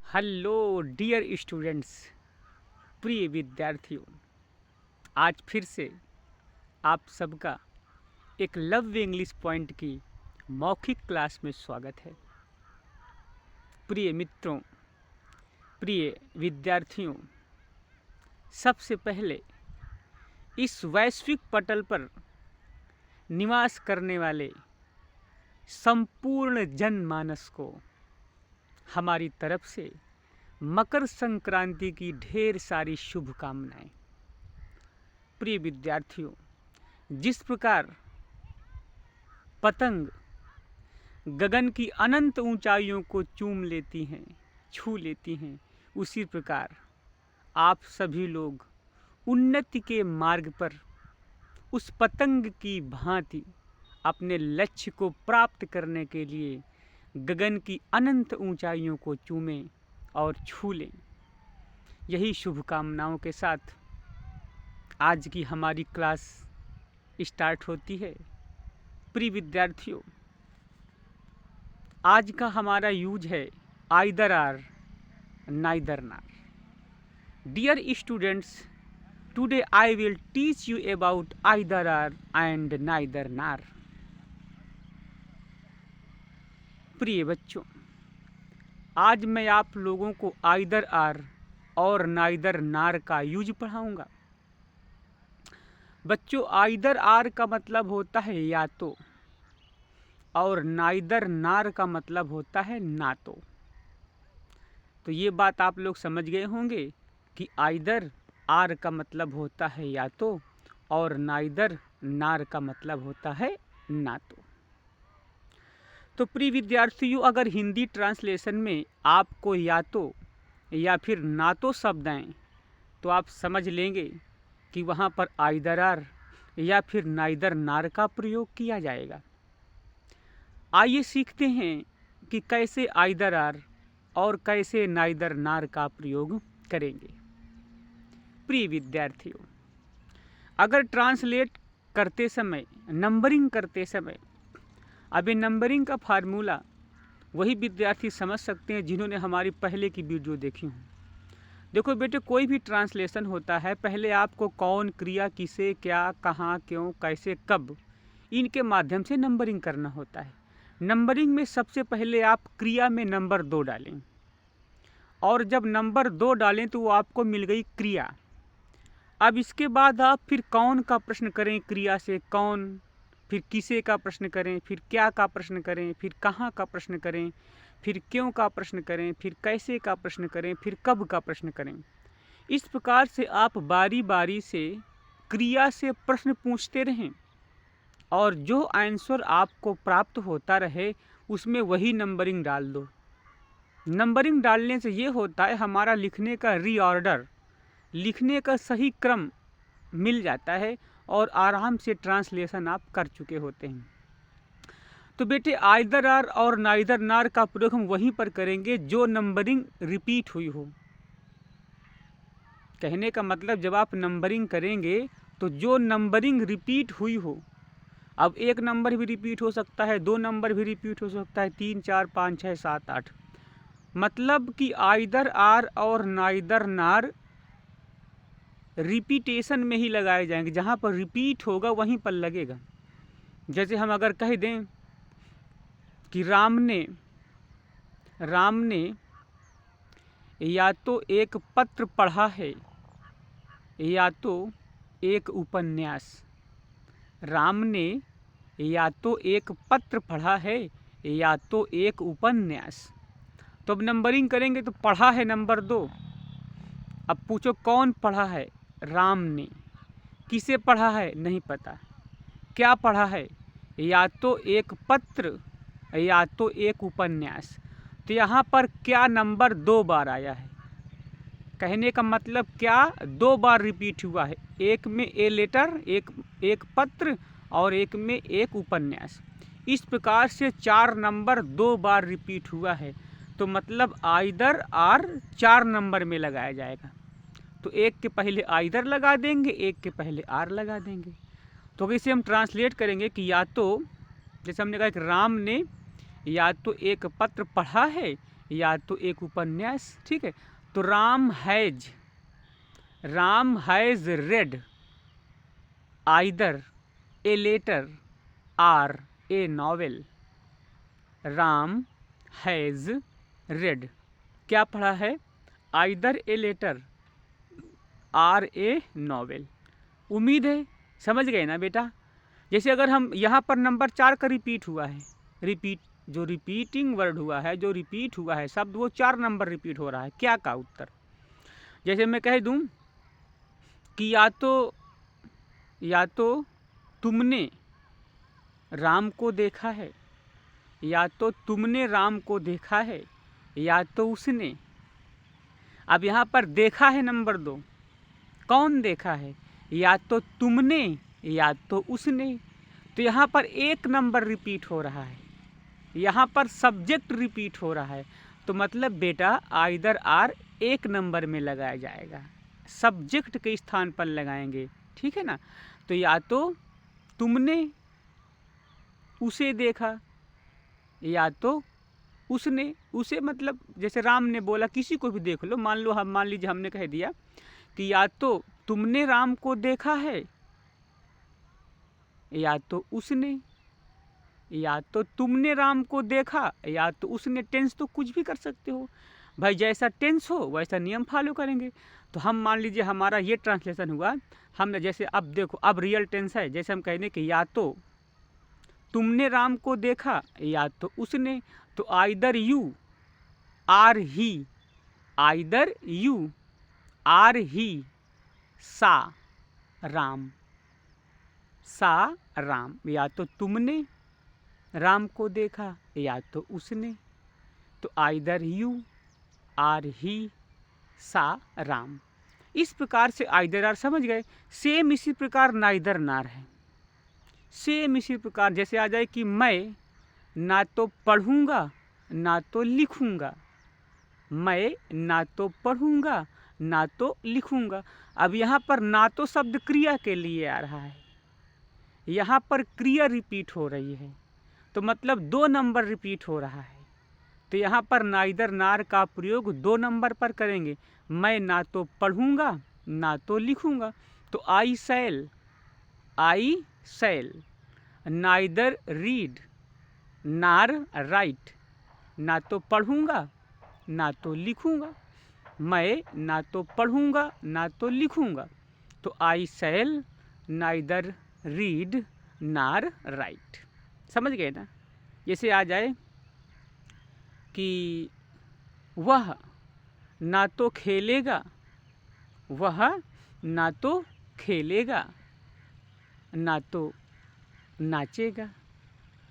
Hello dear students, प्रिय विद्यार्थियों। आज फिर से आप सबका एक लव इंग्लिश पॉइंट की मौखिक क्लास में स्वागत है। प्रिय मित्रों, प्रिय विद्यार्थियों, सबसे पहले इस वैश्विक पटल पर निवास करने वाले संपूर्ण जनमानस को हमारी तरफ से मकर संक्रांति की ढेर सारी शुभकामनाएं। प्रिय विद्यार्थियों, जिस प्रकार पतंग गगन की अनंत ऊंचाइयों को चूम लेती हैं, छू लेती हैं, उसी प्रकार आप सभी लोग उन्नति के मार्ग पर उस पतंग की भांति अपने लक्ष्य को प्राप्त करने के लिए गगन की अनंत ऊंचाइयों को चूमें और छू लें। यही शुभकामनाओं के साथ आज की हमारी क्लास स्टार्ट होती है। प्रिय विद्यार्थियों, आज का हमारा यूज है either or neither nor. Dear students, today I will teach you about either or and neither nor. प्रिय बच्चों, आज मैं आप लोगों को आइदर आर और नाइदर नार का यूज पढ़ाऊंगा। बच्चों, आइदर आर का मतलब होता है या और नाइदर नार का मतलब होता है ना तो ये बात आप लोग समझ गए होंगे कि आइदर आर का मतलब होता है या और नाइदर नार का मतलब होता है ना तो प्रिय विद्यार्थियों, अगर हिंदी ट्रांसलेशन में आपको या फिर ना शब्द आए तो आप समझ लेंगे कि वहाँ पर आइदर आर या फिर नाइदर नार का प्रयोग किया जाएगा। आइए सीखते हैं कि कैसे आइदर आर और कैसे नाइदर नार का प्रयोग करेंगे। प्रिय विद्यार्थियों, अगर ट्रांसलेट करते समय, नंबरिंग करते समय, अभी नंबरिंग का फार्मूला वही विद्यार्थी समझ सकते हैं जिन्होंने हमारी पहले की वीडियो देखी हो। देखो बेटे, कोई भी ट्रांसलेशन होता है, पहले आपको कौन, क्रिया, किसे, क्या, कहाँ, क्यों, कैसे, कब, इनके माध्यम से नंबरिंग करना होता है। नंबरिंग में सबसे पहले आप क्रिया में नंबर 2 डालें और जब नंबर 2 डालें तो वो आपको मिल गई क्रिया। अब इसके बाद आप फिर कौन का प्रश्न करें, क्रिया से कौन, फिर किसे का प्रश्न करें, फिर क्या का प्रश्न करें, फिर कहाँ का प्रश्न करें, फिर क्यों का प्रश्न करें, फिर कैसे का प्रश्न करें, फिर कब का प्रश्न करें। इस प्रकार से आप बारी बारी से क्रिया से प्रश्न पूछते रहें और जो आंसर आपको प्राप्त होता रहे उसमें वही नंबरिंग डाल दो। नंबरिंग डालने से ये होता है हमारा लिखने का रीऑर्डर, लिखने का सही क्रम मिल जाता है और आराम से ट्रांसलेशन आप कर चुके होते हैं। तो बेटे, आइदर आर और नाइदर नार का प्रयोग हम वहीं पर करेंगे जो नंबरिंग रिपीट हुई हो। कहने का मतलब, जब आप नंबरिंग करेंगे तो जो नंबरिंग रिपीट हुई हो, अब एक नंबर भी रिपीट हो सकता है, 2 नंबर भी रिपीट हो सकता है, 3, 4, 5, 6, 7, 8, मतलब कि आइदर आर और नाइदर नार रिपीटेशन में ही लगाए जाएंगे। जहाँ पर रिपीट होगा वहीं पर लगेगा। जैसे हम अगर कह दें कि राम ने या तो एक पत्र पढ़ा है या तो एक उपन्यास। राम ने या तो एक पत्र पढ़ा है या तो एक उपन्यास। तो अब नंबरिंग करेंगे तो पढ़ा है नंबर 2। अब पूछो कौन पढ़ा है? राम ने। किसे पढ़ा है? नहीं पता। क्या पढ़ा है? या तो एक पत्र या तो एक उपन्यास। तो यहाँ पर क्या नंबर 2 बार आया है। कहने का मतलब क्या 2 बार रिपीट हुआ है, एक में ए लेटर, एक पत्र और एक में एक उपन्यास। इस प्रकार से 4 नंबर 2 बार रिपीट हुआ है। तो मतलब आइदर आर 4 नंबर में लगाया जाएगा। तो एक के पहले आइदर लगा देंगे, एक के पहले आर लगा देंगे। तो इसे हम ट्रांसलेट करेंगे कि या तो, जैसे हमने कहा कि राम ने या तो एक पत्र पढ़ा है या तो एक उपन्यास, ठीक है। तो Ram has read either a letter or a novel. Ram has read, क्या पढ़ा है? Either a letter or a novel. उम्मीद है समझ गए ना बेटा। जैसे अगर हम यहाँ पर नंबर 4 का रिपीट हुआ है, जो रिपीटिंग वर्ड हुआ है, जो रिपीट हुआ है शब्द, वो 4 नंबर रिपीट हो रहा है, क्या का उत्तर? जैसे मैं कह दूं कि या तो तुमने राम को देखा है, या तो तुमने राम को देखा है, या तो उसने। अब यहाँ पर देखा है नंबर 2, कौन देखा है? या तो तुमने या तो उसने। तो यहाँ पर एक नंबर रिपीट हो रहा है, यहाँ पर सब्जेक्ट रिपीट हो रहा है। तो मतलब बेटा आइदर आर एक नंबर में लगाया जाएगा, सब्जेक्ट के स्थान पर लगाएंगे, ठीक है ना। तो या तो तुमने उसे देखा, या तो उसने। उसे मतलब जैसे राम ने बोला, किसी को भी देख लो, मान लीजिए हमने कह दिया कि या तो तुमने राम को देखा है, या तो उसने, या तो तुमने राम को देखा, या तो उसने। टेंस तो कुछ भी कर सकते हो भाई, जैसा टेंस हो वैसा नियम फॉलो करेंगे। तो हम मान लीजिए हमारा ये ट्रांसलेशन हुआ, हमने जैसे अब देखो, अब रियल टेंस है, जैसे हम कहने कि या तो तुमने राम को देखा, या तो उसने। तो either you are he, either you are he सा राम, सा राम। या तो तुमने राम को देखा, या तो उसने। तो आइदर यू आर ही सा राम। इस प्रकार से आइदर आर समझ गए। सेम इसी प्रकार नाइदर नार है, सेम इसी प्रकार जैसे आ जाए कि मैं ना तो पढ़ूंगा ना तो लिखूंगा, मैं ना तो पढ़ूंगा ना तो लिखूंगा। अब यहाँ पर ना तो शब्द क्रिया के लिए आ रहा है, यहाँ पर क्रिया रिपीट हो रही है, तो मतलब 2 नंबर रिपीट हो रहा है। तो यहाँ पर नाइदर नार का प्रयोग 2 नंबर पर करेंगे। मैं ना तो पढ़ूंगा ना तो लिखूंगा। तो आई शैल नाइदर रीड नार राइट, ना तो पढ़ूंगा ना तो लिखूंगा। मैं ना तो पढ़ूंगा ना तो लिखूंगा। तो आई शैल नाइदर रीड नार राइट। समझ गए ना। जैसे आ जाए कि वह ना तो खेलेगा, वह ना तो खेलेगा ना तो नाचेगा,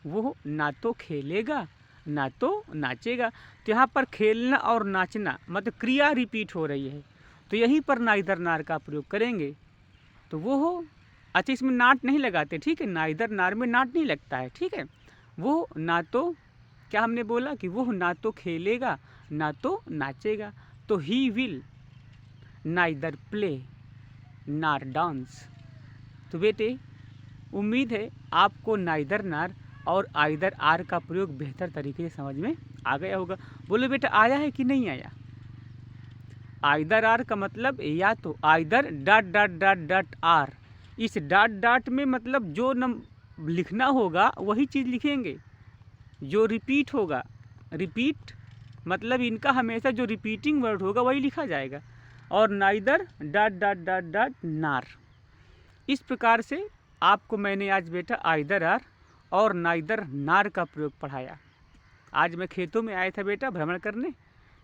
वो ना तो खेलेगा ना तो नाचेगा। तो यहाँ पर खेलना और नाचना मतलब क्रिया रिपीट हो रही है, तो यहीं पर नाइदर नार का प्रयोग करेंगे। तो वो हो, अच्छा इसमें नाट नहीं लगाते, ठीक है, नाइदर नार में नाट नहीं लगता है, ठीक है। वो ना तो, क्या हमने बोला कि वो ना तो खेलेगा ना तो नाचेगा। तो ही विल नाइदर प्ले नार डांस। तो बेटे उम्मीद है आपको नाइदर नार और आइदर आर का प्रयोग बेहतर तरीके से समझ में आ गया होगा। बोलो बेटा आया है कि नहीं आया? आइदर आर का मतलब या तो either dot dot dot dot are, इस डॉट डॉट में मतलब जो लिखना होगा वही चीज़ लिखेंगे, जो रिपीट होगा। रिपीट मतलब इनका हमेशा जो रिपीटिंग वर्ड होगा वही लिखा जाएगा। और neither dot dot dot dot नार। इस प्रकार से आपको मैंने आज बेटा आइदर आर और नाइदर नार का प्रयोग पढ़ाया। आज मैं खेतों में आया था बेटा भ्रमण करने,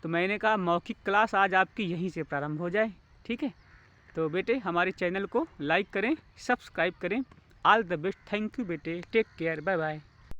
तो मैंने कहा मौखिक क्लास आज आपकी यहीं से प्रारंभ हो जाए, ठीक है। तो बेटे हमारे चैनल को लाइक करें, सब्सक्राइब करें। All the best, thank you बेटे, टेक केयर, बाय बाय।